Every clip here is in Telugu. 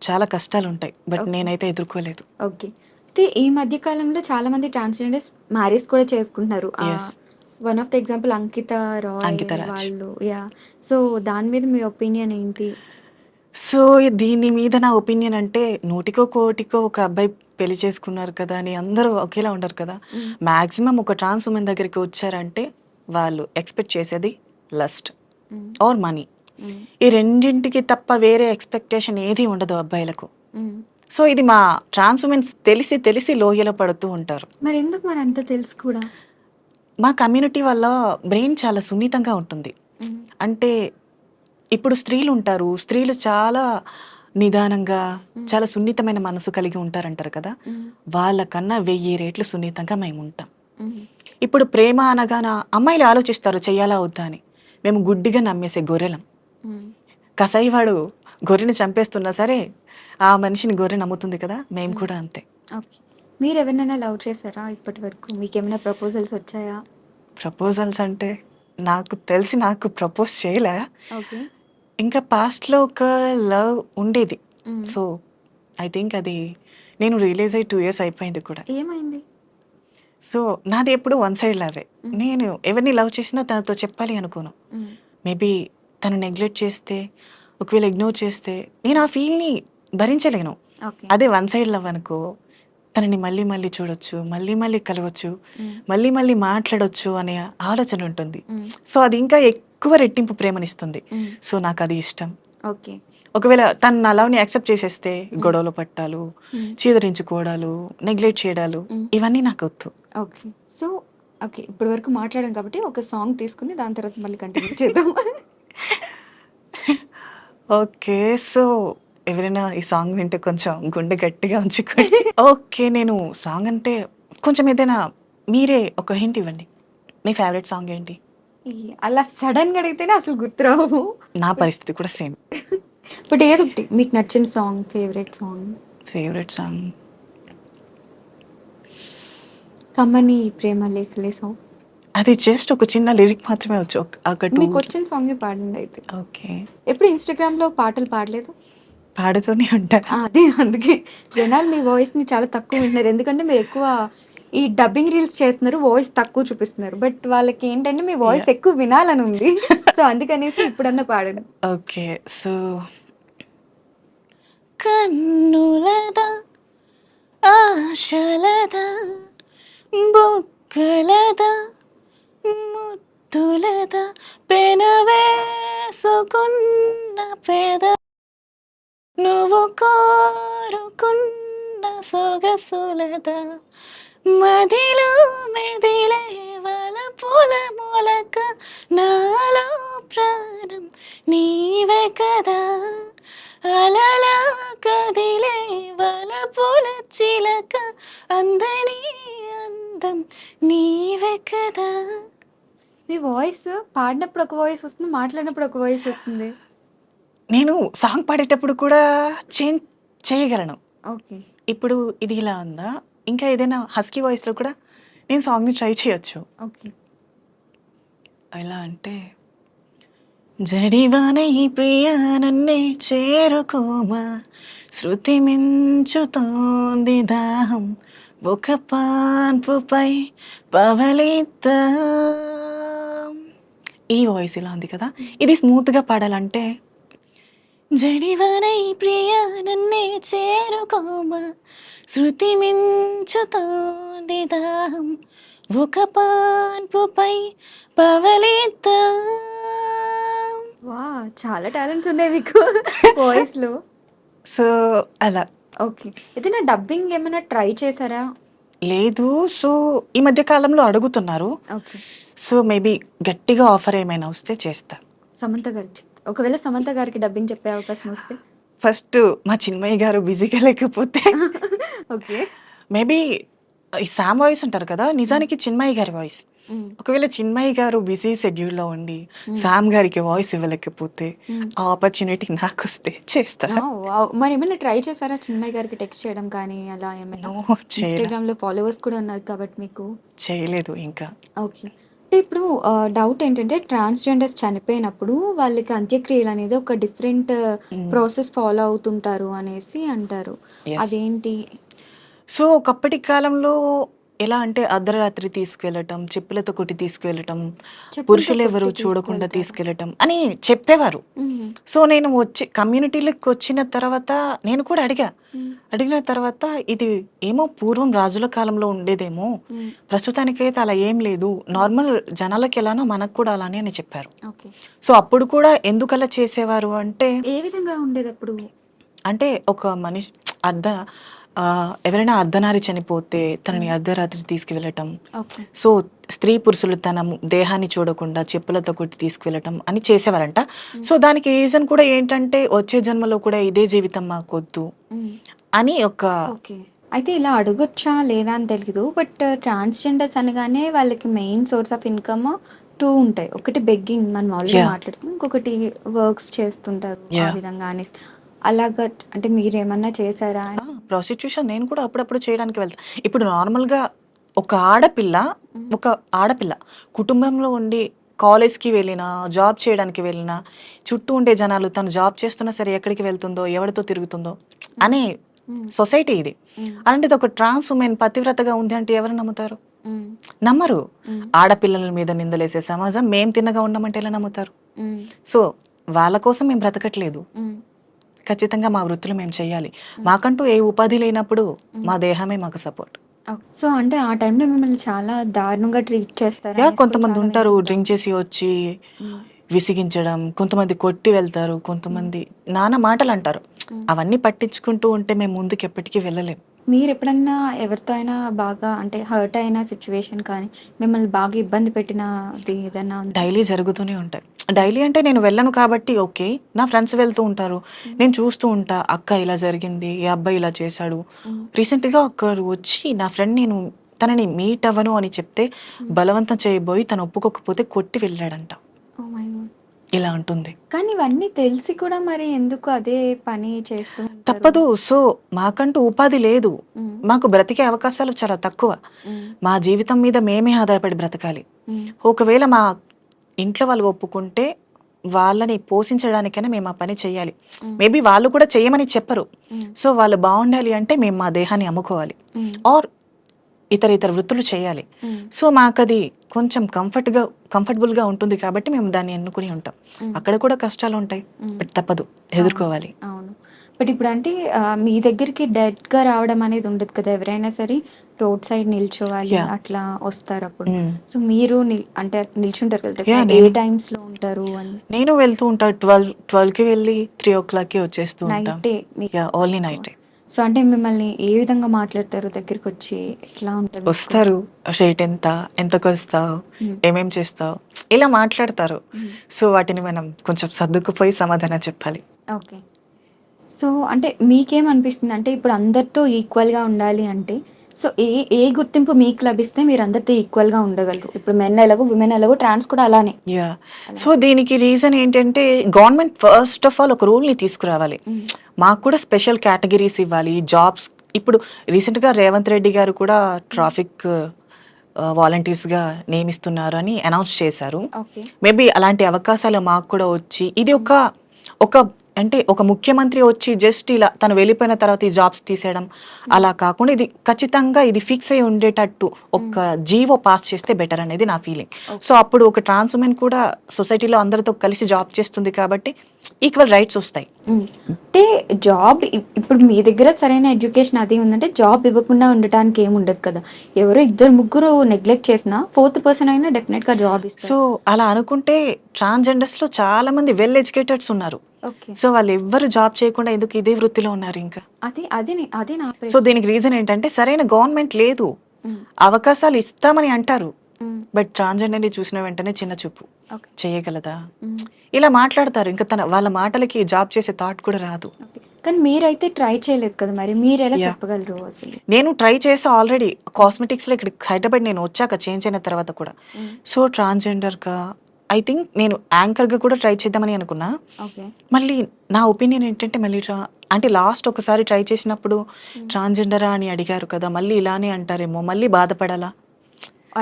చాలా కష్టాలుంటాయి. But okay. నేనైతే ఎదుర్కోలేదు. ఓకే. అయితే ఈ మధ్య కాలంలో చాలామంది ట్రాన్స్‌జెండర్స్ మ్యారేజ్ కూడా చేసుకుంటున్నారు. Yes. One of the example 'Ankita Roy' 'Ankita Raj.' వాళ్ళు యాహ్! సో, దాని మీద మీ ఒపీనియన్ ఏంటి? సో, దీని మీద నా ఒపీనియన్ అంటే నూటికో, కోటికో ఒక అబ్బాయి పెళ్లి చేసుకున్నారు కదా! అని అందరూ ఒకేలా ఉండరు కదా! హ్మ్. మాక్సిమం ఒక ట్రాన్స్ వుమెన్ దగ్గరికి వచ్చారంటే వాళ్ళు ఎక్స్‌పెక్ట్ చేసేది lust hmm. Or money. Hmm. ఈ రెండింటికి తప్ప వేరే ఎక్స్‌పెక్టేషన్ ఏది ఉండదు అబ్బాయిలకు. హ్మ్. సో, ఇది మా ట్రాన్స్ వుమెన్స్ తెలిసి తెలిసి లోయలో పడుతూ ఉంటారు. మరెందుకు మరంత తెలుసు కూడా? మా కమ్యూనిటీ వల్ల బ్రెయిన్ చాలా సున్నితంగా ఉంటుంది. హ్మ్. అంటే ఇప్పుడు స్త్రీలుంటారు. స్త్రీలు చాలా నిదానంగా, హ్మ్. చాలా సున్నితమైన మనసు కలిగి ఉంటారంటారు కదా! హ్మ్. వాళ్ళకన్నా 1000 రెట్లు సున్నితంగా మేముంటాం. హ్మ్. ఇప్పుడు ప్రేమ అనగాన అమ్మాయిలు ఆలోచిస్తారు చెయ్యాలా? వద్దా? అని. మేము గుడ్డిగా నమ్మేసే గొర్రెలం. హ్మ్. కసాయివాడు గొర్రెని చంపేస్తున్నా సరే, ఆ మనిషిని గొర్రె నమ్ముతుంది కదా! మేము హ్మ్. కూడా అంతే. ఓకే. మీరెవరినైనా లవ్ చేసారా ఇప్పటి వరకు? మీకేమైనా ప్రపోజల్స్ వచ్చాయా? ప్రపోజల్స్ అంటే నాకు ప్రపోజ్ చేయలే. ఓకే. ఇంకా పాస్ట్‌లో ఒక లవ్ ఉండేది. హ్మ్. సో, ఐ థింక్ అది నేను రియలైజ్ అయ్యి 2 ఇయర్స్ అయిపోయింది కూడా. ఏమైంది? సో, నాది ఎప్పుడు వన్ సైడ్ లవ్వే. హ్మ్. నేను ఎవరిని లవ్ చేసినా తనతో చెప్పాలి అనుకోను. హ్మ్. మేబీ తను నెగ్లెక్ట్ చేస్తే, ఒకవేళ ఇగ్నోర్ చేస్తే, నేను ఆ ఫీల్‌ని భరించలేను. ఓకే. అదే వన్ సైడ్ లవ్ అనుకో, తనని మళ్ళీ మళ్ళీ చూడొచ్చు, మళ్ళీ మళ్ళీ కలవచ్చు, హ్మ్. మళ్ళీ మళ్ళీ మాట్లాడొచ్చు అనే ఆలోచన ఉంటుంది. హ్మ్. సో, అది ఇంకా ఎక్కువ రెట్టింపు ప్రేమనిస్తుంది. హ్మ్. సో, నాకది ఇష్టం. ఓకే. ఒకవేళ తను నా లవ్‌ని యాక్సెప్ట్ చేసేస్తే హ్మ్. గొడవలు పట్టాలు, హ్మ్. చీదరించుకోవడాలు, నెగ్లెక్ట్ చేయడాలు హ్మ్. ఇవన్నీ నాకొద్దు. ఓకే. So, okay. ఇప్పటి వరకు మాట్లాడాం కాబట్టి ఒక సాంగ్ తీసుకొని దాని తర్వాత మళ్ళీ కంటిన్యూ చేద్దాం. ఓకే. సో, ఎవరైనా ఈ సాంగ్ వింటే కొంచెం గుండె గట్టిగా ఉంచుకోండి. ఓకే. నేను సాంగ్ అంటే కొంచెం ఏదైనా మీరే ఒక హింట్ ఇవ్వండి. మీ ఫేవరెట్ సాంగ్ ఏంటి? ఈ అలా సడెన్‌గా అడిగితేనే అసలు గుర్తురావు. నా బట్ పరిస్థితి కూడా సేమ్. బట్ ఏదో ఒకటి మీకు నచ్చిన song, favourite song. Favourite song 'కమ్మని ప్రేమ లేఖలే' సాంగ్. అది జస్ట్ ఒక చిన్న లిరిక్ మాత్రమే వచ్చు. ఒక 2 మీకొచ్చిన సాంగే పాడండి అయితే. ఓకే. ఎప్పుడు ఇన్‌స్టాగ్రామ్‌లో పాటలు పాడలేదా? పాడుతూనే ఉంటా. అదే అందుకే జనాలు మీ వాయిస్‌ని చాలా తక్కువ వింటున్నారు. ఎందుకంటే మీరెక్కువ ఈ డబ్బింగ్ రీల్స్ చేస్తున్నారు. వాయిస్ తక్కువ చూపిస్తున్నారు. బట్ వాళ్ళకేంటంటే మీ వాయిస్ యాహ్! ఎక్కువ వినాలనుంది. సో, అందుకనేసి ఇప్పుడన్నా పాడండి. ఓకే. సో, కన్నులదా ఆశలదా బుగ్గలదా ముద్దులదా పెనవేసుకున్న పెద నువ్వు కోరుకున్న సొగసులదా మదిలో మెదిలే వలపుల మొలక నాలో ప్రాణం నీవే కదా అలలా కదిలే వలపుల చిలక అందని అందం నీవే కదా. మీ వాయిస్ పాడినప్పుడు ఒక వాయిస్ వస్తుంది. మాట్లాడినప్పుడు ఒక వాయిస్ వస్తుంది. నేను సాంగ్ పాడేటప్పుడు కూడా చేంజ్ చేయగలను. ఓకే. ఇప్పుడు ఇది ఇలా ఉందా? ఇంకా ఏదైనా హస్కీ వాయిస్‌లో కూడా నేను సాంగ్‌ని ట్రై చేయొచ్చు. ఓకే. ఎలా అంటే జడివాన ఈ ప్రియా నన్నే చేరుకోమా శృతి మించుతోంది దాహం ఒక పాన్పుపై పవళిద్దాం. ఈ వాయిస్ ఇలా ఉంది కదా! హ్మ్. ఇది స్మూత్‌గా పాడాలంటే జడివానై ప్రియా నన్నే చేరుకోమా శృతి మించుతోంది దాహం ఒక పాన్పుపై పవళిద్దాం. వాహ్! చాలా టాలెంట్స్ ఉన్నాయి మీకు వాయిస్‌లో. సో, అలా. ఓకే. ఏదైనా డబ్బింగ్ ఏమైనా ట్రై చేసారా? లేదు. సో, ఈ మధ్య కాలంలో అడుగుతున్నారు. ఓకే. సో, మేబీ గట్టిగా ఆఫర్ ఏమైనా వస్తే చేస్తా. సమంత గారికి ఒకవేళ సమంత గారికి డబ్బింగ్ చెప్పే అవకాశం వస్తే? ఫస్ట్ మా చిన్మయి గారు బిజీగా లేకపోతే ఓకే. మేబీ ఈ సామ్ వాయిస్ ఉంటారు కదా! హ్మ్. నిజానికి చిన్మయి గారి వాయిస్. హ్మ్. ఒకవేళ చిన్మయి గారు బిజీ షెడ్యూల్‌లో ఉండి, హ్మ్. సామ్ గారికి వాయిస్ ఇవ్వలేకపోతే, హ్మ్. ఆ ఆపర్చునిటీ నాకొస్తే చేస్తా. ఆ! వావ్! మరేమైనా ట్రై చేసారా చిన్మయి గారికి టెక్స్ట్ చేయడం కానీ అలా ఏమైనా? నో చేయలా. ఇన్‌స్టాగ్రామ్‌లో ఫాలోవర్స్ కూడా ఉన్నారు కాబట్టి మీకు. చేయలేదు ఇంకా. ఓకే. అంటే ఇప్పుడు డౌట్ ఏంటంటే ట్రాన్స్‌జెండర్స్ చనిపోయినప్పుడు వాళ్ళకి అంత్యక్రియలు అనేది ఒక డిఫరెంట్ హ్మ్. ప్రాసెస్ ఫాలో అవుతుంటారు అనేసి అంటారు. యెస్. అదేంటి? సో, ఒకప్పటి కాలంలో ఎలా అంటే అర్ధరాత్రి తీసుకెళ్ళటం, చెప్పులతో కొట్టి తీసుకువెళ్ళటం, చెప్పులతో పురుషులెవరు కొట్టి చూడకుండా తీసుకువెళ్తారా? తీసుకెళ్ళటం అని చెప్పేవారు. హ్మ్. సో, నేను కమ్యూనిటీలోకొచ్చిన తర్వాత నేను కూడా అడిగా. హ్మ్. అడిగిన తర్వాత ఇది ఏమో పూర్వం రాజుల కాలంలో ఉండేదేమో, హ్మ్. ప్రస్తుతానికైతే అలా ఏం లేదు. హ్మ్. నార్మల్ జనాలకెలానో మనకు కూడా అలానే అని చెప్పారు. ఓకే. సో, అప్పుడు కూడా ఎందుకలా చేసేవారు అంటే, ఏ విధంగా ఉండేదప్పుడు? అంటే ఒక మనిషి అర్ధ ఎవరైనా అర్ధనారి చనిపోతే తనని హ్మ్. అర్ధరాత్రి తీసుకువెళ్ళటం. ఓకే. సో, స్త్రీ పురుషులు తన దేహాన్ని చూడకుండా చెప్పులతో కొట్టి తీసుకువెళ్ళటం అని చేసేవారంట. హ్మ్. సో, దానికి రీజన్ కూడా ఏంటంటే వచ్చే జన్మలో కూడా ఇదే జీవితం మాకొద్దు హ్మ్. అని ఒక ఓకే. అయితే ఇలా అడగొచ్చా? లేదా? అని తెలీదు. బట్ ట్రాన్స్‌జెండర్స్ అనగానే వాళ్ళకి మెయిన్ సోర్స్ ఆఫ్ ఇన్‌కమ్ 2 ఉంటాయి. ఒకటి బెగ్గింగ్ మనం ఆల్రెడీ యాహ్! మాట్లాడుకున్నాం. ఇంకొకటి వర్క్స్ చేస్తుంటారు ఆ యాహ్! విధంగా అనేసి. అలాగా అంటే మీరేమన్నా చేశారా? ప్రాస్టిట్యూషన్ నేను కూడా అప్పుడప్పుడు చేయడానికి వెళ్తా. ఇప్పుడు నార్మల్‌గా ఒక ఆడపిల్ల, హ్మ్. ఒక ఆడపిల్ల కుటుంబంలో ఉండి కాలేజ్‌కి వెళ్ళినా, జాబ్ చేయడానికి వెళ్ళినా, చుట్టూ ఉండే జనాలు తను జాబ్ చేస్తున్నా సరే ఎక్కడికి వెళ్తుందో, ఎవరితో తిరుగుతుందో హ్మ్. అనే హ్మ్. సొసైటీ ఇది. హ్మ్. అలాంటిది ఒక ట్రాన్స్ వుమెన్ పతివ్రతగా ఉంది అంటే ఎవరు నమ్ముతారు? హ్మ్. నమ్మరు. హ్మ్. ఆడపిల్లల మీద నిందలేసే సమాజం మేము తిన్నగా ఉండమంటే ఎలా నమ్ముతారు? హ్మ్. సో, వాళ్ళ కోసం మేము బ్రతకట్లేదు. హ్మ్. ఖచ్చితంగా మా వృత్తులు మేము చేయాలి. హ్మ్. మాకంటూ ఏ ఉపాధి లేనప్పుడు హ్మ్. మా దేహమే మాకు సపోర్ట్. ఓకే. సో, అంటే ఆ టైంలో మిమ్మల్ని చాలా దారుణంగా ట్రీట్ చేస్తారనేసి కూడా చాలా కొంతమందుంటారు వింటుంటాం. డ్రింక్ చేసి వచ్చి హ్మ్. విసిగించడం, కొంతమంది కొట్టి వెళ్తారు, హ్మ్. కొంతమంది నానా మాటలంటారు. హ్మ్. అవన్నీ పట్టించుకుంటూ ఉంటే మేము ముందుకెప్పటికీ వెళ్ళలేం. మీరెప్పుడన్నా ఎవరితో అయినా బాగా అంటే హర్ట్ అయిన సిట్యుయేషన్ కానీ, మిమ్మల్ని బాగా ఇబ్బంది పెట్టినది ఏదన్నా ఉందా? డైలీ జరుగుతూనే ఉంటాయి. హ్మ్. డైలీ అంటే నేను వెళ్ళను కాబట్టి ఓకే. నా ఫ్రెండ్స్ వెళ్తూ ఉంటారు. హ్మ్. నేను చూస్తూ ఉంటా. అక్క ఇలా జరిగింది. ఈ అబ్బాయి ఇలా చేశాడు. హ్మ్. రీసెంట్‌గా ఒకరు వచ్చి నా ఫ్రెండ్ నేను తనని మీట్ అవ్వను అని చెప్తే హ్మ్. బలవంతం చేయబోయి తను ఒప్పుకోకపోతే కొట్టి వెళ్ళాడంట. Oh my God! ఇలా ఉంటుంది. కానీ ఇవన్నీ తెలిసి కూడా మరి ఎందుకు అదే పని చేస్తూ ఉంటారు? తప్పదు. సో, మాకంటూ ఉపాధి లేదు. హ్మ్. మాకు బ్రతికే అవకాశాలు చాలా తక్కువ. హ్మ్. మా జీవితం మీద మేమే ఆధారపడి బ్రతకాలి. హ్మ్. ఒకవేళ మా ఇంట్లో వాళ్ళు ఒప్పుకుంటే వాళ్ళని పోషించడానికైనా మేము ఆ పని చేయాలి. హ్మ్. మేబీ వాళ్ళు కూడా చెయ్యమని చెప్పరు. హ్మ్. సో, వాళ్ళు బావుండాలి అంటే మేము మా దేహాన్ని అమ్ముకోవాలి. హ్మ్. ఆర్ ఇతర ఇతర వృత్తులు చేయాలి. హ్మ్. సో, మాకది కొంచెం కంఫర్టబుల్‌గా ఉంటుంది కాబట్టి మేము దాన్ని ఎన్నుకుని ఉంటాం. హ్మ్. అక్కడ కూడా కష్టాలుంటాయి. హ్మ్. బట్ తప్పదు. అవును. ఎదుర్కోవాలి. అవును. బట్ ఇప్పుడంటే మీ దగ్గరికి డైరెక్ట్‌గా రావడం అనేది ఉండదు కదా! ఎవరైనా సరే రోడ్ సైడ్ నిల్చోవాలి యాహ్! అట్లా వస్తారప్పుడు. హ్మ్. సో, మీరు అంటే నిల్చుంటారు కదా! యాహ్! ఏ నేను టైమ్స్‌లో ఉంటారు అని? నేను వెళ్తూ ఉంటా. 12కి వెళ్ళి 3:00కి వచ్చేస్తూ ఉంటా. నైటే మీకు యాహ్! ఓన్లీ ఎక్కువ. నైటే. సో, అంటే మిమ్మల్ని ఏ విధంగా మాట్లాడతారు దగ్గరికొచ్చి? ఎట్లా ఉంటది మీకు? వస్తారు. రేట్ ఎంత? ఎంతకొస్తావు? హ్మ్. ఏమేం చేస్తావు? ఇలా మాట్లాడతారు. హ్మ్. సో, వాటిని మనం కొంచెం సర్దుకుపోయి సమాధానం చెప్పాలి. ఓకే. సో, అంటే మీకేమనిపిస్తుంది? అంటే ఇప్పుడు అందరితో ఈక్వల్‌గా ఉండాలి అంటే, సో, ఏ ఏ గుర్తింపు మీకు లభిస్తే మీరందరితో ఈక్వల్‌గా ఉండగలరు? ఇప్పుడు మెన్ ఎలాగో, విమెన్ ఎలాగో, ట్రాన్స్ కూడా అలానే. యాహ్! అలా. సో, దీనికి రీజన్ ఏంటంటే గవర్నమెంట్ ఫస్ట్ ఆఫ్ ఆల్ ఒక రూల్‌ని తీసుకురావాలి. హ్మ్. మాకు కూడా స్పెషల్ కేటగరీస్ ఇవ్వాలి. జాబ్స్ ఇప్పుడు రీసెంట్‌గా రేవంత్ రెడ్డి గారు కూడా హ్మ్. ట్రాఫిక్ వాలంటీర్స్‌గా నియమిస్తున్నారని అనౌన్స్ చేశారు. ఓకే. మేబీ అలాంటి అవకాశాలు మాకు కూడా వచ్చి ఇది హ్మ్. ఒక అంటే ఒక ముఖ్యమంత్రి వచ్చి జస్ట్ ఇలా తను వెళ్ళిపోయిన తర్వాత ఈ జాబ్స్ తీసేయడం హ్మ్. అలా కాకుండా ఇది ఖచ్చితంగా ఇది ఫిక్స్ అయ్యి ఉండేటట్టు హ్మ్. ఒక జీవో పాస్ చేస్తే బెటర్ అనేది నా ఫీలింగ్. So, okay. అప్పుడు ఒక ట్రాన్స్ వుమెన్ కూడా సొసైటీలో అందరితో కలిసి జాబ్ చేస్తుంది కాబట్టి ఈక్వల్ రైట్స్ వస్తాయి. హ్మ్. అంటే జాబ్ ఇప్పుడు మీ దగ్గర సరైన ఎడ్యుకేషన్ అది ఉందంటే జాబ్ ఇవ్వకుండా ఉండటానికి ఏముండదు కదా! ఎవరో ఇద్దరు, ముగ్గురు నెగ్లెక్ట్ చేసినా ఫోర్త్ పర్సన్ అయినా డెఫినెట్‌గా జాబ్ సో, ఇస్తారు. అలా అనుకుంటే ట్రాన్స్‌జెండర్స్‌లో చాలా మంది వెల్ ఎడ్యుకేటెడ్స్ ఉన్నారు. ఓకే. సో, వాళ్ళెవ్వరు జాబ్ చేయకుండా ఎందుకు ఇదే వృత్తిలో ఉన్నారింకా? అదే నా సో, ప్రశ్న. దీనికి రీజన్ ఏంటంటే సరైన గవర్నమెంట్ లేదు. హ్మ్. అవకాశాలు ఇస్తామని అంటారు. హ్మ్. బట్ ట్రాన్స్‌జెండర్‌ని చూసిన వెంటనే చిన్న చూపు. ఓకే. చేయగలదా? హ్మ్. ఇలా మాట్లాడతారు. ఇంక వాళ్ళ మాటలకి జాబ్ చేసే థాట్ కూడా రాదు. ఓకే. కానీ మీరైతే ట్రై చేయలేదు కదా! మరి మీరెలా యాహ్! చెప్పగలరు అసలు? నేను ట్రై చేశా ఆల్రెడీ. హ్మ్. కాస్మెటిక్స్‌లో ఇక్కడికి హైదరాబాద్ నేను వచ్చాక చేంజ్ అయిన తర్వాత కూడా. హ్మ్. సో, ట్రాన్స్‌జెండర్‌గా ఐ థింక్ నేను యాంకర్‌గా కూడా ట్రై చేద్దామని అనుకున్నా. ఓకే. మళ్ళీ నా ఒపీనియన్ ఏంటంటే మళ్ళీ అంటే లాస్ట్ ఒకసారి ట్రై చేసినప్పుడు హ్మ్. ట్రాన్స్‌జెండరా అని అడిగారు కదా! మళ్ళీ ఇలానే అంటారేమో, మళ్ళీ బాధపడాలా?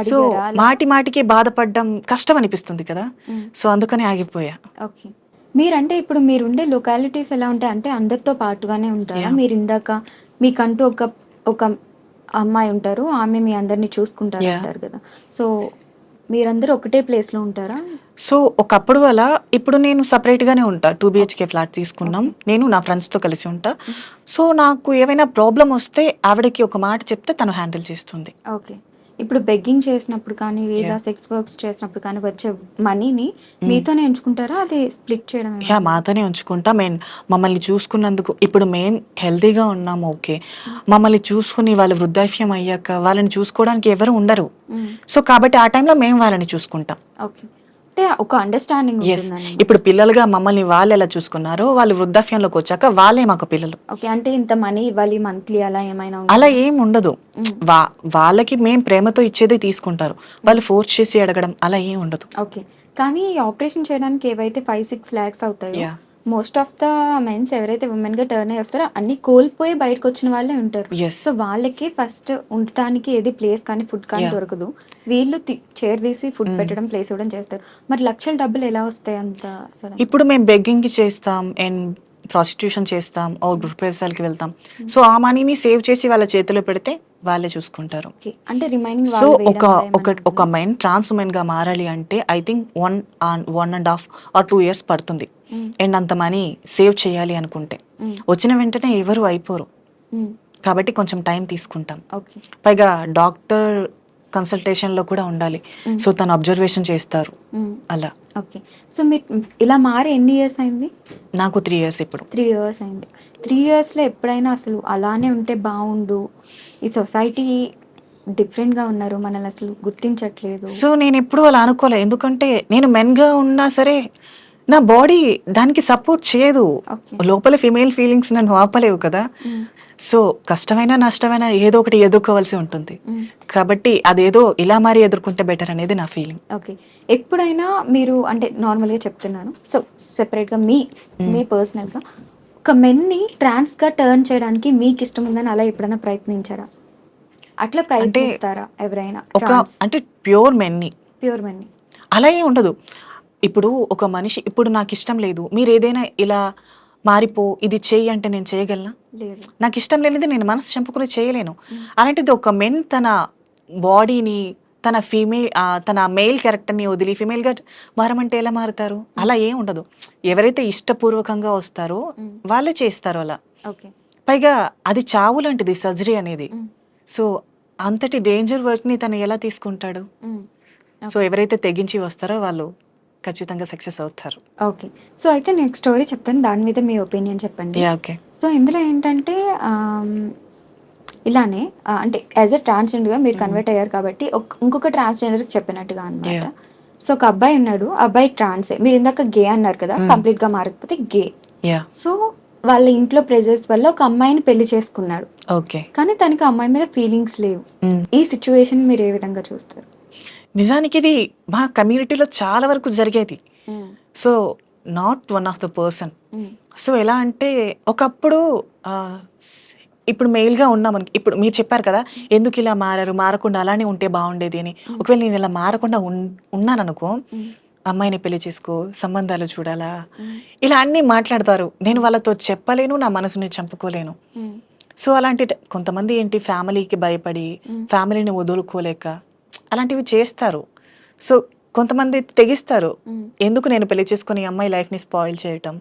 సో అడిగారా అలా? మాటి మాటికి బాధపడడం కష్టం అనిపిస్తుంది కదా, ఉమ్, సో అందుకని ఆగిపోయా. ఓకే. మీరంటే ఇప్పుడు మీరుండే లొకాలిటీస్ ఎలా ఉంటాయి అంటే అందరితో పాటుగానే ఉంటారా? యా మీరు ఇందాక మీకంటూ ఒక అమ్మాయి ఉంటారు, ఆమె మీ అందరిని చూసుకుంటారు యా అంటారు కదా. సో మీరందరూ ఒకటే ప్లేస్లో ఉంటారా? సో ఒకప్పుడు అలా, ఇప్పుడు నేను separate గానే ఉంటా. 2 ఓకే. బిహెచ్కే ఫ్లాట్ తీసుకున్నాం. ఓకే. నేను నా ఫ్రెండ్స్తో కలిసి ఉంటా. ఉమ్, సో నాకు ఏవైనా ప్రాబ్లం వస్తే ఆవిడకి ఒక మాట చెప్తే తను హ్యాండిల్ చేస్తుంది. ఓకే. ఇప్పుడు బెగ్గింగ్ చేసినప్పుడు కానీ, యా ఇలా సెక్స్ వర్క్స్ చేసినప్పుడు కానీ వచ్చే మనీని మీతోనే ఎంచుకుంటారా? అది స్ప్లిట్ చేయడం యా ఏమైనా? మాతోనే ఉంచుకుంటా. మమ్మల్ని చూసుకున్నందుకు ఇప్పుడు మేము హెల్తీగా ఉన్నాము ఓకే. ఉమ్, మమ్మల్ని చూసుకుని వాళ్ళు వృద్ధాప్యం అయ్యాక వాళ్ళని చూసుకోవడానికి ఎవరు ఉండరు. ఉమ్, సో కాబట్టి ఆ టైంలో మేము వాళ్ళని చూసుకుంటాం. ఓకే. అంటే ఒక అండర్‌స్టాండింగ్ ఎస్. ఉంటుందన్నమాట. ఇప్పుడు పిల్లలుగా మమ్మల్ని వాళ్ళు ఎలా చూసుకున్నారో వాళ్ళు వృద్ధాప్యంలోకి వచ్చాక వాళ్ళే మాకు పిల్లలు. ఓకే. అంటే ఇంత మనీ ఇవ్వాలి మంత్లీ అలా ఏమైనా అలా ఉంటుందా? ఏం ఉండదు. హ్మ్. వాళ్ళకి మేము ప్రేమతో ఇచ్చేదే తీసుకుంటారు. వాళ్ళు ఫోర్స్ చేసి అడగడం అలా ఏం ఉండదు. ఓకే. కానీ ఈ ఆపరేషన్ చేయడానికి ఏవైతే 5-6 లాక్స్ అవుతాయో, yeah! Most of the mens ఎవరైతే వుమెన్‌గా టర్న్ అయ్యి వస్తారో అన్నీ కోల్పోయి బయటకొచ్చిన వాళ్ళే ఉంటారు. యెస్. సో, వాళ్ళకి ఫస్ట్ ఉండటానికి ఏది ప్లేస్ కానీ, ఫుడ్ కానీ యాహ్! దొరకదు. వీళ్ళు చైర్ తీసి ఫుడ్ హ్మ్. పెట్టడం, ప్లేస్ ఇవ్వడం చేస్తారు. మరి లక్షల డబ్బులు ఎలా వస్తాయి అంత సడెన్‌గా? ఇప్పుడు మేము బెగ్గింగ్‌కి చేస్తాం అండ్ ప్రాస్టిట్యూషన్ చేస్తాం. గృహ ప్రవేశాలకి వెళ్తాం. హ్మ్. సో ఆ మనీని సేవ్ చేసి వాళ్ళ చేతిలో పెడితే వాళ్ళే చూసుకుంటారు. ఓకే. అంటే రిమైనింగ్ సో వాళ్ళు ఒక వేయడం అలా ఒక ఏమన్నా ఒక ఉంటుందా? మెన్ ట్రాన్స్ ఉమెన్‌గా మారాలి అంటే ఐ థింక్ 1.5 ఆర్ 2 ఇయర్స్ పడుతుంది. హ్మ్. అండ్ అంత మనీ సేవ్ చేయాలి అనుకుంటే. హ్మ్. వచ్చిన వెంటనే ఎవరు అయిపోరు. హ్మ్. కాబట్టి కొంచెం టైం తీసుకుంటాం. ఓకే. పైగా డాక్టర్ కన్సల్టేషన్‌లో కూడా ఉండాలి. హ్మ్. సో తను అబ్జర్వేషన్ చేస్తారు. హ్మ్. అలా. ఓకే. సో, మీరు ఇలా మారి ఎన్ని ఇయర్స్ అయింది? నాకు 3 ఇయర్స్ ఇప్పుడు. 3 ఇయర్స్ అయింది. 3 ఇయర్స్‌లో ఎప్పుడైనా అసలు అలానే ఉంటే బావుండు, ఈ సొసైటీ డిఫరెంట్‌గా ఉన్నారు, మనల్ని అసలు గుర్తించట్లేదు. సో నేనెప్పుడూ అలా అనుకోలే. ఎందుకంటే నేను మెన్‌గా ఉన్నా సరే నా బాడీ దానికి సపోర్ట్ చేయదు. ఓకే. లోపల ఫీమేల్ ఫీలింగ్స్ నన్ను ఆపలేవు కదా. హ్మ్. సో కష్టమైనా, నష్టమైనా ఏదో ఒకటి ఎదుర్కోవాల్సి ఉంటుంది. హ్మ్. కాబట్టి అదేదో ఇలా మారి ఎదుర్కొంటే బెటర్ అనేది నా ఫీలింగ్. ఓకే. ఎప్పుడైనా మీరు అంటే నార్మల్‌గా చెప్తున్నాను. సో, సెపరేట్‌గా మీ హ్మ్. పర్సనల్‌గా ఒక మెన్‌ని ట్రాన్స్‌గా టర్న్ చేయడానికి మీకిష్టం ఉందని అలా ఎప్పుడైనా ప్రయత్నించారా? అట్లా అంటే ప్రయత్నిస్తారా ఎవరైనా ఒక ట్రాన్స్ అంటే ప్యూర్ మెన్‌ని ప్యూర్ మెన్‌ని? అలా ఏం ఉండదు. ఇప్పుడు ఒక మనిషి ఇప్పుడు నాకిష్టం లేదు. మీరేదైనా ఇలా మారిపో, ఇది చెయ్యి అంటే నేను చేయగలనా? లేదు. నాకిష్టం లేనిది నేను మనసు చంపుకొని చేయలేను. హ్మ్. అలాంటిది ఒక మెన్ తన బాడీని, తన మెయిల్ క్యారెక్టర్‌ని వదిలి ఫీమేల్‌గా మారమంటే ఎలా మారుతారు? హ్మ్. అలా ఏం ఉండదు. ఎవరైతే ఇష్టపూర్వకంగా వస్తారో హ్మ్. వాళ్ళే చేస్తారు అలా. ఓకే. పైగా అది చావు లాంటిది సర్జరీ అనేది. హ్మ్. సో, అంతటి డేంజర్ వర్క్‌ని తను ఎలా తీసుకుంటాడు? హ్మ్. So, okay. ఎవరైతే తెగించి వస్తారో వాళ్ళు ఖచ్చితంగా సక్సెస్ అవుతారు. ఓకే. సో, అయితే నేను ఒక స్టోరీ చెప్తాను. దాని మీద మీ ఒపీనియన్ చెప్పండి. యాహ్! ఓకే. సో, ఇందులో ఏంటంటే ఇలానే అంటే యాస్ ఎ ట్రాన్స్‌జెండర్‌గా మీరు హ్మ్. కన్వర్ట్ అయ్యారు కాబట్టి ఇంకొక ట్రాన్స్‌జెండర్‌కి చెప్పినట్టుగా అనమాట. యాహ్! సో, ఒక అబ్బాయి ఉన్నాడు. అబ్బాయి ట్రాన్సే. మీరు ఇందాక గే అన్నారు కదా! హ్మ్. కంప్లీట్‌గా మారకపోతే గే. యాహ్! సో, వాళ్ళ ఇంట్లో ప్రెషర్స్ వల్ల ఒక అమ్మాయిని పెళ్లి చేసుకున్నాడు. ఓకే. కానీ తనకి ఆ అమ్మాయి మీద ఫీలింగ్స్ లేవు. హ్మ్. ఈ సిట్యుయేషన్ మీరు ఏ విధంగా చూస్తారు? నిజానికిది మా కమ్యూనిటీలో చాలా వరకు జరిగేది. హ్మ్. So, not one of the person. హ్మ్. సో, ఎలా అంటే ఒకప్పుడు ఆహ్, ఇప్పుడు మెయిల్‌గా ఉన్నామనుకో ఇప్పుడు మీరు చెప్పారు కదా! ఎందుకిలా మారారు? మారకుండా అలానే ఉంటే బావుండేది అని. హ్మ్. ఒకవేళ నేను ఇలా మారకుండా ఉన్నాననుకో, హ్మ్. అమ్మాయిని పెళ్లి చేసుకో, సంబంధాలు చూడాలా, హ్మ్. ఇలా ఇలా అన్నీ మాట్లాడతారు. నేను హ్మ్. వాళ్ళతో చెప్పలేను, నా మనసుని చంపుకోలేను. హ్మ్. సో, అలాంటి కొంతమంది ఏంటి ఫ్యామిలీకి భయపడి, హ్మ్. ఫ్యామిలీని వదులుకోలేక అలాంటివి చేస్తారు. సో, కొంతమంది తెగిస్తారు. హ్మ్. ఎందుకు నేను పెళ్లి చేసుకొని ఈ అమ్మాయి లైఫ్‌ని స్పాయిల్ చేయటం.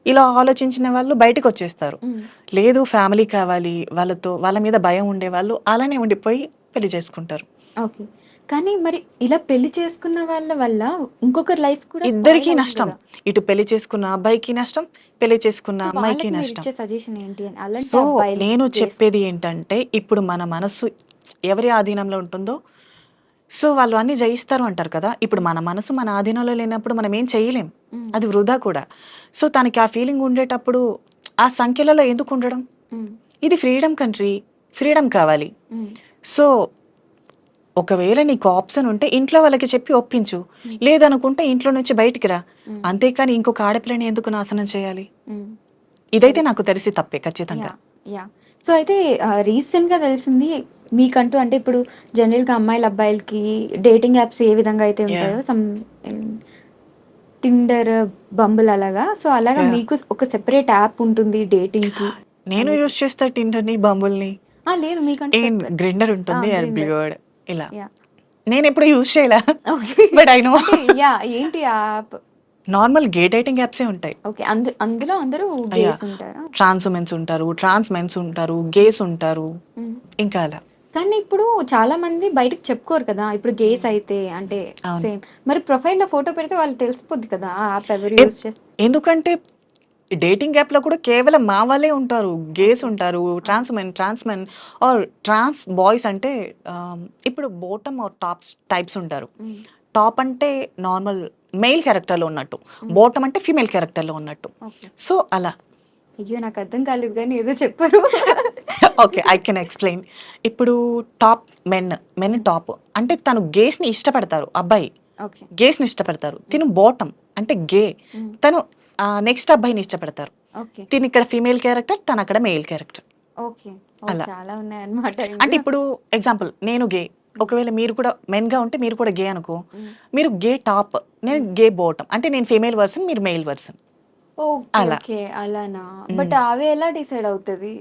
ఇలా ఆలోచించిన వాళ్ళు బయటికొచ్చేస్తారు. హ్మ్. లేదు ఫ్యామిలీ కావాలి, వాళ్ళ మీద భయం ఉండేవాళ్ళు అలానే ఉండిపోయి పెళ్లి చేసుకుంటారు. ఓకే. కానీ మరి ఇలా పెళ్లి చేసుకున్న వాళ్ళ వల్ల ఇంకొకరి లైఫ్ కూడా స్పాయిల్ ఇద్దరికీ అవుతుంది నష్టం. గదా! ఇటు పెళ్లి చేసుకున్న అబ్బాయికి నష్టం, పెళ్లి చేసుకున్న సో, అమ్మాయికి వాళ్ళకి నష్టం. మీరిచ్చే సజెషన్ ఏంటి అని? అలాంటి సో, అబ్బాయిలకి నేను గేస్‌కి. చెప్పేది ఏంటంటే, ఇప్పుడు మన మనసు ఎవరి ఆధీనంలో ఉంటుందో, సో, వాళ్ళు అన్నీ జయిస్తారు అంటారు కదా! ఇప్పుడు హ్మ్. మన మనసు మన ఆధీనంలో లేనప్పుడు మనం ఏం చేయలేం. హ్మ్. అది వృధా కూడా. సో, తనకి ఆ ఫీలింగ్ ఉండేటప్పుడు ఆ సంఖ్యలలో ఎందుకు ఉండడం? హ్మ్. ఇది ఫ్రీడమ్ కంట్రీ. ఫ్రీడమ్ కావాలి. హ్మ్. సో, ఒకవేళ నీకు ఆప్షన్ ఉంటే ఇంట్లో వాళ్ళకి చెప్పి ఒప్పించు. హ్మ్. లేదనుకుంటే ఇంట్లో నుంచి బయటికి రా. హ్మ్. అంతేకాని ఇంకొక ఆడపిల్లని ఎందుకు నాశనం చేయాలి? హ్మ్. ఇదైతే రైట్. నాకు తెలిసి తప్పే ఖచ్చితంగా. యాహ్! యాహ్! సో, అయితే రీసెంట్‌గా తెలిసింది మీకంటూ అంటే ఇప్పుడు జనరల్‌గా అమ్మాయిలు, అబ్బాయిలకి డేటింగ్ యాప్స్ ఏ విధంగా అయితే యాహ్! ఉంటాయో టిండర్, బంబుల్ అలాగా. సో, అలాగా యాహ్! మీకు ఒక సెపరేట్ యాప్ ఉంటుంది డేటింగ్‌కి నేను అనేసి. యూజ్ చేస్తా టిండర్‌ని, బంబుల్‌ని. లేదు మీకంటూ గ్రిండర్ ఆ! ఉంటుంది, గ్రిండర్. ఎర్బిగర్డ్ ఇలా. యాహ్! నేనెప్పుడు యూజ్ చేయలా. ఓకే. But I know. అంటే యాహ్! ఏంటి ఆ యాప్? నార్మల్ గే డేటింగ్ యాప్సే ఉంటాయి. ఓకే. అందులో అందరూ యాహ్! గేస్ ఉంటారా? ట్రాన్స్ ఉమెన్స్ ఉంటారు, ట్రాన్స్ మెన్స్ ఉంటారు, గేస్ ఉంటారు. హ్మ్. ఇంకా అలా. కానీ ఇప్పుడు చాలా మంది బయటకి చెప్పుకోరు కదా! ఇప్పుడు గేస్ అయితే అంటే అవును. సేమ్. మరి ప్రొఫైల్‌లో ఫోటో పెడితే వాళ్ళకి తెలిసిపోద్ది కదా! ఆ యాప్ ఎవరు ఎన్ యూజ్ చేస్ ఎందుకంటే డేటింగ్ యాప్‌లో కూడా కేవలం మా వాళ్ళే ఉంటారు. Gays okay. ఉంటారు, ఆహా! Trans men are trans boys అంటే ఇప్పుడు బాటమ్ ఆర్ టాప్స్ టైప్స్ ఉంటారు. హ్మ్. టాప్ అంటే నార్మల్ మెయిల్ క్యారెక్టర్‌లో ఉన్నట్టు. హ్మ్. బాటమ్ అంటే ఫీమేల్ క్యారెక్టర్‌లో ఉన్నట్టు. ఓకే. సో, అలా. అయ్యో! నాకు అర్థం కాలేదు గానీ ఏదో చెప్పారు. ఓకే. I can explain. ఇప్పుడు టాప్ మెన్ హ్మ్. టాప్ అంటే తను గేస్‌ని ఇష్టపడతారు అబ్బాయి. ఓకే. గేస్‌ని ఇష్టపడతారు. హ్మ్. తిను బాటమ్ అంటే గే. హ్మ్. తను నెక్స్ట్ అబ్బాయిని ఇష్టపడతారు. ఓకే. తినిక్కడ ఫీమేల్ క్యారెక్టర్, తనక్కడ మెయిల్ క్యారెక్టర్. ఓకే. ఓహ్! అలా. చాలా ఉన్నాయన్నమాట అంటే ఇందులో. ఇప్పుడు ఎగ్జాంపుల్ నేను గే. హ్మ్. ఒకవేళ మీరు కూడా మెన్‌గా ఉంటే మీరు కూడా గే అనుకో. హ్మ్. మీరు గే టాప్. నేను హ్మ్. గే బాటమ్. అంటే నేను ఫీమేల్ వెర్షన్, మీరు మెయిల్ వెర్షన్. ఓకే. అలా. ఓకే. అలానా? హ్మ్. బట్ అవి ఎలా డిసైడ్ అవుతది?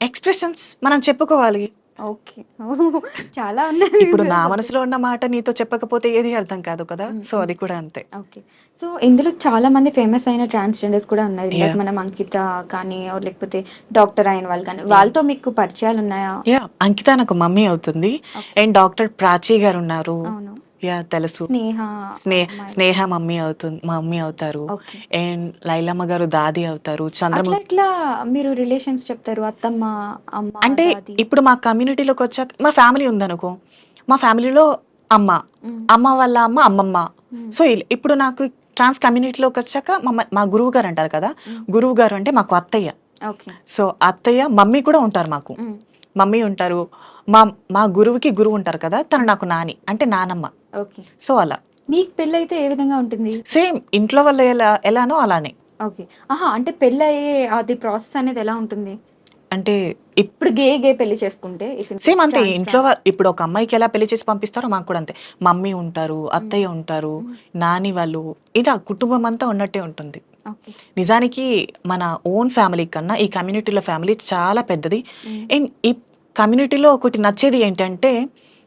ఎక్స్‌ప్రెషన్స్ మనం చెప్పుకోవాలి. ఓకే. ఓహ్! చాలా ఉన్నాయి ఇప్పుడు ఇందులో నా సబ్జెక్ట్. మనసులో ఉన్న మాట నీతో చెప్పకపోతే ఏది అర్థం కాదు కదా! హ్మ్. సో, హ్మ్. అది కూడా అంతే. ఓకే. సో, ఇందులో చాలా మంది ఫేమస్ అయిన ట్రాన్స్‌జెండర్స్ కూడా ఉన్నారు. ఇందాక యాహ్! మనం అంకిత కానీ లేకపోతే డాక్టర్ అయిన వాళ్ళు కానీ, యాహ్! వాళ్ళతో మీకు పరిచయాలున్నాయా? యాహ్! అంకిత నాకు మమ్మీ అవుతుంది. ఓకే. అండ్ డాక్టర్ ప్రాచి గారున్నారు. అవును. యాహ్! తెలుసు. స్నేహ అమ్మాయి. స్నేహ మమ్మీ అవుతారు. ఓకే. అండ్ లైలమ్మ గారు దాది అవుతారు. అట్లా ఎట్లా మీరు రిలేషన్స్ చెప్తారు? అత్తమ్మ, అమ్మ, అంటే దాది. ఇప్పుడు మా కమ్యూనిటీలోకొచ్చాక మా ఫ్యామిలీ ఉందనుకో, మా ఫ్యామిలీలో అమ్మ, హ్మ్. అమ్మ వాళ్ళ అమ్మ, అమ్మమ్మ. హ్మ్. సో, ఇప్పుడు నాకు ట్రాన్స్ కమ్యూనిటీలోకొచ్చాక మా గురువు గారు అంటారు కదా! హ్మ్. గురువు గారు అంటే మాకు అత్తయ్య. ఓకే. సో, అత్తయ్య, మమ్మీ కూడా ఉంటారు మాకు. హ్మ్. మమ్మీ ఉంటారు. మా మా గురువుకి గురువు ఉంటారు కదా! తను హ్మ్. నాకు నాని. అంటే నానమ్మ. ఓకే. సో, అలా. మీకు పెళ్లయితే ఏ విధంగా ఉంటుంది? సేమ్ ఇంట్లో వాళ్ళు ఎలానో అలానే. ఓకే. ఆహా! అంటే పెళ్లయ్యే అది ప్రాసెస్ అనేది ఎలా ఉంటుంది? అంటే ఇప్ ఇప్పుడు గే పెళ్లి చేసుకుంటే ఇఫ్ ఇన్ కేస్ సేమ్ అంతే. ఇంట్లో ట్రాన్స్. ఇప్పుడు ఒక అమ్మాయికి ఎలా పెళ్లి చేసి పంపిస్తారో మాకు కూడా అంతే. మమ్మీ ఉంటారు, హ్మ్. అత్తయ్య ఉంటారు, హ్మ్. నాని వాళ్ళు ఇలా కుటుంబం అంతా ఉన్నట్టే ఉంటుంది. ఓకే. నిజానికి మన ఓన్ ఫ్యామిలీ కన్నా ఈ కమ్యూనిటీలో ఫ్యామిలీ చాలా పెద్దది. హ్మ్. అండ్ ఈ కమ్యూనిటీలో ఒకటి నచ్చేది ఏంటంటే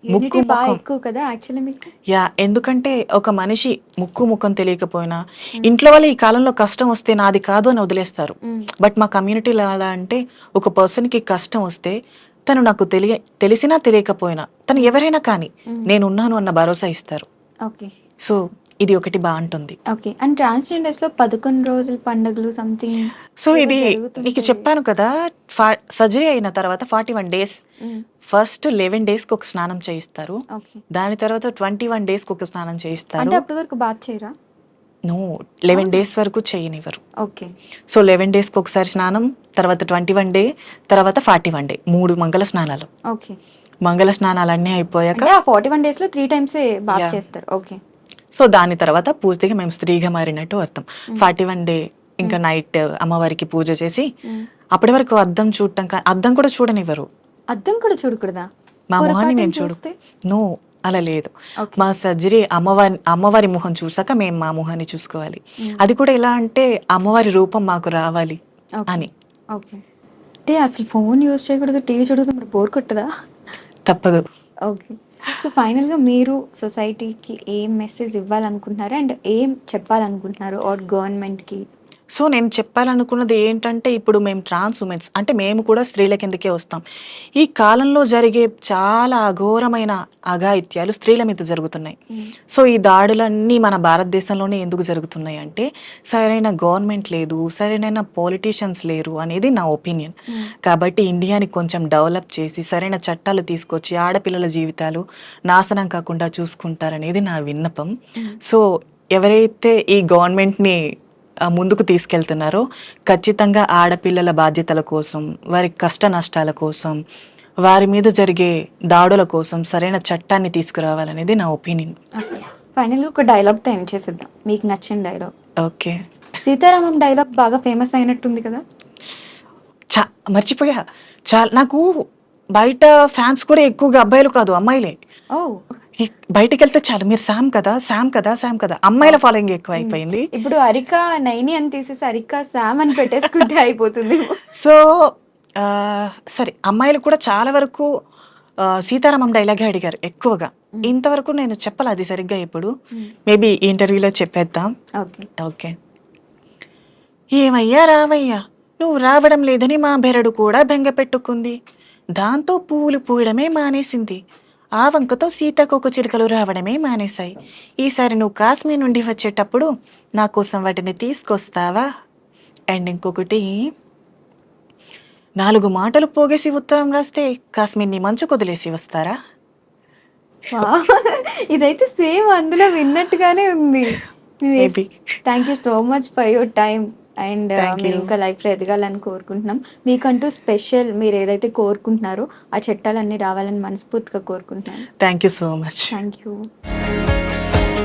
ముక్కు, యూనిటీ ముఖం. ఎక్కువ కదా యాక్చువల్లీ మీకు? యాహ్! ఎందుకంటే ఒక మనిషి ముక్కు, ముఖం తెలియకపోయినా హ్మ్. ఇంట్లో వాళ్ళు ఈ కాలంలో కష్టం వస్తే నాది కాదు అని వదిలేస్తారు. హ్మ్. బట్ మా కమ్యూనిటీలో ఎలా అంటే ఒక పర్సన్‌కి కష్టం వస్తే తను నాకు తెలిసినా తెలియకపోయినా తను హ్మ్. ఎవరైనా కానీ హ్మ్. నేనున్నాను అన్న భరోసా ఇస్తారు. ఓకే. సో, ఇది ఒకటి బావుంటుంది. ఓకే. అండ్ ట్రాన్స్‌జెండర్స్‌లో 11 రోజుల పండుగలు సంథింగ్ సో, ఏవో ఇది నీకు జరుగుతుంటాయి. చెప్పాను కదా! ఫా సర్జరీ అయిన తర్వాత 41 డేస్ హ్మ్. ఫస్ట్ 11 డేస్‌కి ఒక స్నానం చేయిస్తారు. ఓకే. దాని తర్వాత 21 డేస్‌కి ఒక స్నానం అంటే చేయిస్తారు. అప్పటి వరకు బాత్ చేయరా? నో 11 అవునా? డేస్ వరకు చేయనివ్వరు. ఓకే. సో, 11 డేస్‌కి ఒకసారి స్నానం, తర్వాత 21 డే, తర్వాత 41 డే. 3 మంగళ స్నానాలు. ఓకే. మంగళ స్నానాలన్నీ అయిపోయాక అంటే ఆ 41 డేస్‌లో 3 టైమ్సే బాత్ యాహ్! చేస్తారు. ఓకే. సో, దాని తర్వాత పూర్తిగా మేము స్త్రీగా మారినట్టు అర్థం. హ్మ్. 41 డే ఇంకా హ్మ్. నైట్ అమ్మవారికి పూజ చేసి, హ్మ్. అప్పటి వరకు అద్దం చూడటం అద్దం కూడా చూడనివ్వరు. అద్దం కూడా చూడకూడదా? మా మొహాన్ని పొరపాటున మేము చూస్తే? నో అలా లేదు. ఓకే. మా సర్జరీ అమ్మవారి మొహం చూసాక మేము మా మొహాన్ని చూసుకోవాలి. హ్మ్. అది కూడా ఎలా అంటే అమ్మవారి రూపం మాకు రావాలి ఓకే. అని. ఓకే. అంటే అసలు ఫోను యూజ్ చేయకూడదు, టీవీ చూడకూడదు మరి బోర్ కొట్టదా? తప్పదు. ఓకే. సో, ఫైనల్‌గా మీరు సొసైటీకి ఏం మెసేజ్ ఇవ్వాలనుకుంటున్నారు? అండ్ ఏం చెప్పాలనుకుంటున్నారు? ఆర్ గవర్నమెంట్‌కి? సో, నేను చెప్పాలనుకున్నది ఏంటంటే, ఇప్పుడు మేము ట్రాన్స్ ఉమెన్స్ అంటే మేము కూడా స్త్రీల కిందకే వస్తాం. ఈ కాలంలో జరిగే చాలా అఘోరమైన అఘాయిత్యాలు స్త్రీల మీద జరుగుతున్నాయి. హ్మ్. సో, ఈ దాడులన్నీ మన భారతదేశంలోనే ఎందుకు జరుగుతున్నాయి అంటే, సరైన గవర్నమెంట్ లేదు, సరైన పొలిటీషియన్స్ లేరు అనేది నా ఒపీనియన్. హ్మ్. కాబట్టి ఇండియాని కొంచెం డెవలప్ చేసి, సరైన చట్టాలు తీసుకొచ్చి, ఆడపిల్లల జీవితాలు నాశనం కాకుండా చూసుకుంటారనేది నా విన్నపం. హ్మ్. సో, ఎవరైతే ఈ గవర్నమెంట్‌ని ముందుకు తీసుకెళ్తున్నారో ఖచ్చితంగా ఆడపిల్లల బాధ్యతల కోసం, వారి కష్ట నష్టాల కోసం, వారి మీద జరిగే దాడుల కోసం సరైన చట్టాన్ని తీసుకురావాలనేది నా ఒపీనియన్. ఓకే. ఫైనల్‌గా ఒక డైలాగ్‌తో ఎండ్ చేసేద్దాం. మీకు నచ్చిన డైలాగ్. ఓకే. 'సీతారామం' డైలాగ్ బాగా ఫేమస్ అయినట్టుంది కదా! చ మర్చిపోయా. నాకు బయట ఫ్యాన్స్ కూడా ఎక్కువగా అబ్బాయిలు కాదు అమ్మాయిలే. ఓ బయటికి వెళ్తే చాలు మీరు శామ్ కదా శామ్ కదా శామ్ కదా అమ్మాయిల ఫాలోయింగ్ ఎక్కువ అయిపోయింది. ఇప్పుడు అరిక నైని అని తీసేసి అరిక శామ్ అని పెట్టేసుకుంటే అయిపోతుంది. సో సరే అమ్మాయిలు కూడా చాలా వరకు సీతారామం డైలాగే అడిగారు ఎక్కువగా. ఇంతవరకు నేను చెప్పాలి అది సరిగ్గా. ఇప్పుడు మేబీ ఈ ఇంటర్వ్యూలో చెప్పేద్దాం. Okay okay. ఏమయ్యా రావయ్యా, నువ్వు రావడం లేదని మా బెరడు కూడా బెంగ పెట్టుకుంది. దాంతో పువ్వులు పూయడమే మానేసింది. ఆ వంకతో సీతాకోక చిలుకలు రావడమే మానేశాయి. ఈసారి నువ్వు కాశ్మీర్ నుండి వచ్చేటప్పుడు నా కోసం వాటిని తీసుకొస్తావా? అండ్ ఇంకొకటి, 4 మాటలు పోగేసి ఉత్తరం రాస్తే కాశ్మీర్ని మంచు కొదిలేసి వస్తారా? ఇదైతే సేమ్ అందులో విన్నట్టుగానే ఉంది. Maybe. Thank you so much for your time and Thank మీరు you. ఇంకా లైఫ్లో ఎదగాలని కోరుకుంటున్నాం. మీకంటూ స్పెషల్ మీరు ఏదైతే కోరుకుంటున్నారో ఆ చట్టాలన్నీ రావాలని మనస్ఫూర్తిగా కోరుకుంటున్నాను. Thank you so much. Thank you.